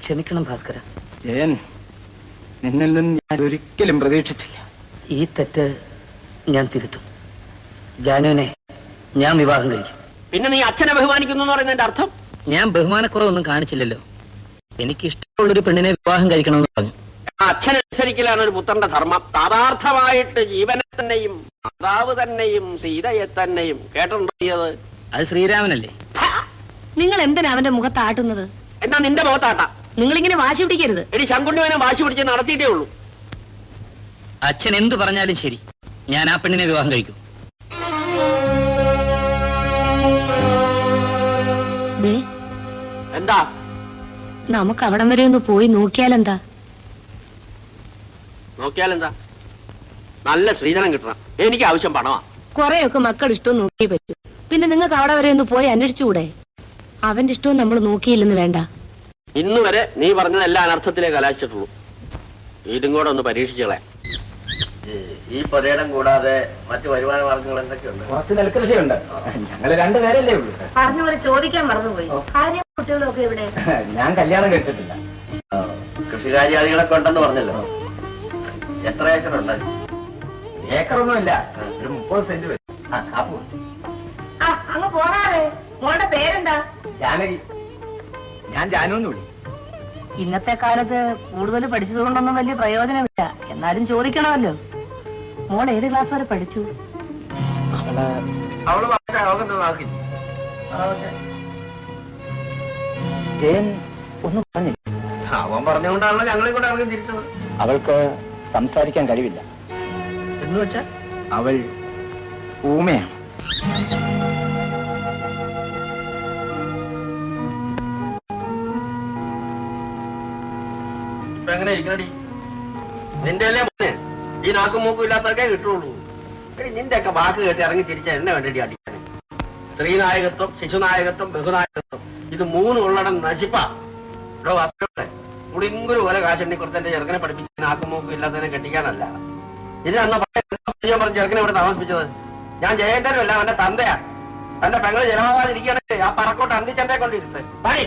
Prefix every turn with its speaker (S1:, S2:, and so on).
S1: ക്ഷമിക്കണം ഭാസ്കര.
S2: ജയൻ, നിന്നിൽ നിന്ന് ഞാൻ ഒരിക്കലും പ്രതീക്ഷിച്ചില്ല.
S1: ഈ തെറ്റ് ഞാൻ തിരുത്തും. ജാനുവിനെ ഞാൻ വിവാഹം കഴിക്കും.
S3: പിന്നെ നീ അച്ഛനെ ബഹുമാനിക്കുന്നു എന്ന് പറയുന്നതിന്റെ അർത്ഥം?
S1: ഞാൻ ബഹുമാനക്കുറവൊന്നും കാണിച്ചില്ലല്ലോ. എനിക്ക് ഇഷ്ടമുള്ളൊരു പെണ്ണിനെ വിവാഹം കഴിക്കണമെന്ന് പറഞ്ഞു.
S3: അച്ഛനനുസരിക്കലാണ് ഒരു പുത്രന്റെ ധർമ്മം. സാധാർത്ഥമായിട്ട് ജീവനെ തന്നെയും മാതാവ് തന്നെയും സീതയെ തന്നെയും കേട്ടിട്ടുണ്ടത്.
S1: അത് ശ്രീരാമനല്ലേ?
S4: നിങ്ങൾ എന്തിനാ അവന്റെ മുഖത്ത് ആട്ടുന്നത്?
S3: എന്നാ നിന്റെ മുഖത്താട്ടാ.
S4: നിങ്ങളിങ്ങനെ വാശി പിടിക്കരുത്.
S3: എടി ശങ്കുണ്ണിവനെ വാശി പിടിച്ച് നടത്തിയിട്ടേ ഉള്ളൂ.
S1: അച്ഛൻ എന്തു പറഞ്ഞാലും ശരി, ഞാൻ ആ പെണ്ണിനെ വിവാഹം കഴിക്കും.
S3: എന്താ?
S4: നമുക്ക് അവിടം വരെ ഒന്ന് പോയി നോക്കിയാലെന്താ?
S3: നോക്കിയാലെന്താ? നല്ല സ്ത്രീധനം കിട്ടണം. എനിക്ക് ആവശ്യം പണമാ.
S4: കൊറേയൊക്കെ മക്കൾ ഇഷ്ടവും നോക്കിയേ പറ്റൂ. പിന്നെ നിങ്ങൾക്ക് അവിടെ വരെ ഒന്ന് പോയി അന്വേഷിച്ചുകൂടെ? അവന്റെ ഇഷ്ടവും നമ്മൾ നോക്കിയില്ലെന്ന് വേണ്ട.
S3: ഇന്ന് വരെ നീ പറഞ്ഞതെല്ലാം അനർത്ഥത്തിലേ കലാശിച്ചിട്ടുള്ളൂ. ഇതും കൂടെ ഒന്ന് പരീക്ഷിച്ചോളെ. ഈ പുരയിടം കൂടാതെ മറ്റു വരുമാന മാർഗങ്ങൾ എന്തൊക്കെയുണ്ട്?
S2: കുറച്ച് നെൽകൃഷിയുണ്ട്. ഞങ്ങള് രണ്ടുപേരല്ലേ ഉള്ളൂ.
S4: പറഞ്ഞ ചോദിക്കാൻ മറന്നുപോയി. കുട്ടികളൊക്കെ ഇവിടെ?
S2: ഞാൻ കല്യാണം കഴിച്ചിട്ടില്ല.
S3: കൃഷികാര്യാദികളൊക്കെ ഉണ്ടെന്ന് പറഞ്ഞല്ലോ. എത്ര ഏക്കറുണ്ട്?
S2: ഏക്കറൊന്നുമില്ല, ഒരു 30 സെന്റ് വരും.
S4: അങ്ങ് പോകാറേ. മോളുടെ പേരെന്താ?
S2: ജാനകി. ഞാൻ ജാനുവെന്ന് വിളി.
S4: ഇന്നത്തെ കാലത്ത് കൂടുതൽ പഠിച്ചതുകൊണ്ടൊന്നും വലിയ പ്രയോജനമില്ല. എന്നാലും ചോദിക്കണമല്ലോ. മോൾ ഏത് ക്ലാസ് വരെ പഠിച്ചു?
S3: അവള്
S2: ജയൻ ഒന്നും പറഞ്ഞില്ല.
S3: അവൻ പറഞ്ഞുകൊണ്ടാണല്ലോ ഞങ്ങളെ കൂടെ ഇറങ്ങി തിരിച്ചത്.
S2: അവൾക്ക് സംസാരിക്കാൻ കഴിവില്ല.
S3: എന്ന് വെച്ചാൽ
S2: അവൾ ഊമയാണ്.
S3: ഇപ്പൊ എങ്ങനെ ഇരിക്കണടി? നിന്റെ അല്ലേ മോനെ ഈ നാക്കും മൂക്കും ഇല്ലാത്തവർക്കേ കിട്ടുള്ളൂ. നിന്റെ ഒക്കെ വാക്ക് കേട്ട് ഇറങ്ങി തിരിച്ച എന്നെ വേണ്ടി അടിക്കാൻ. സ്ത്രീനായകത്വം, ശിശുനായകത്വം, ബഹുനായകത്വം, ഇത് മൂന്ന് ഉള്ളടം നശിപ്പാ. ഇവിടെ വസ്തുക്കളെ കുടിങ്കുരു പോലെ കാശെണ്ണി കൊടുത്ത് എന്റെ ചെറുക്കനെ പഠിപ്പിച്ച് നാക്കും മൂക്കും ഇല്ലാത്തതിനെ കെട്ടിക്കാനല്ല. ഇത് അന്ന് പറഞ്ഞ ചെറുക്കനെ ഇവിടെ താമസിപ്പിച്ചത് ഞാൻ ജയേന്ദ്രനും അല്ല, അവന്റെ തന്തയാ. തന്റെ പെങ്ങള് ജലമാകാതിരിക്കുകയാണെങ്കിൽ ആ പറക്കോട്ട് അന്തിച്ചെന്നെ കൊണ്ടിരുത്ത് പണി.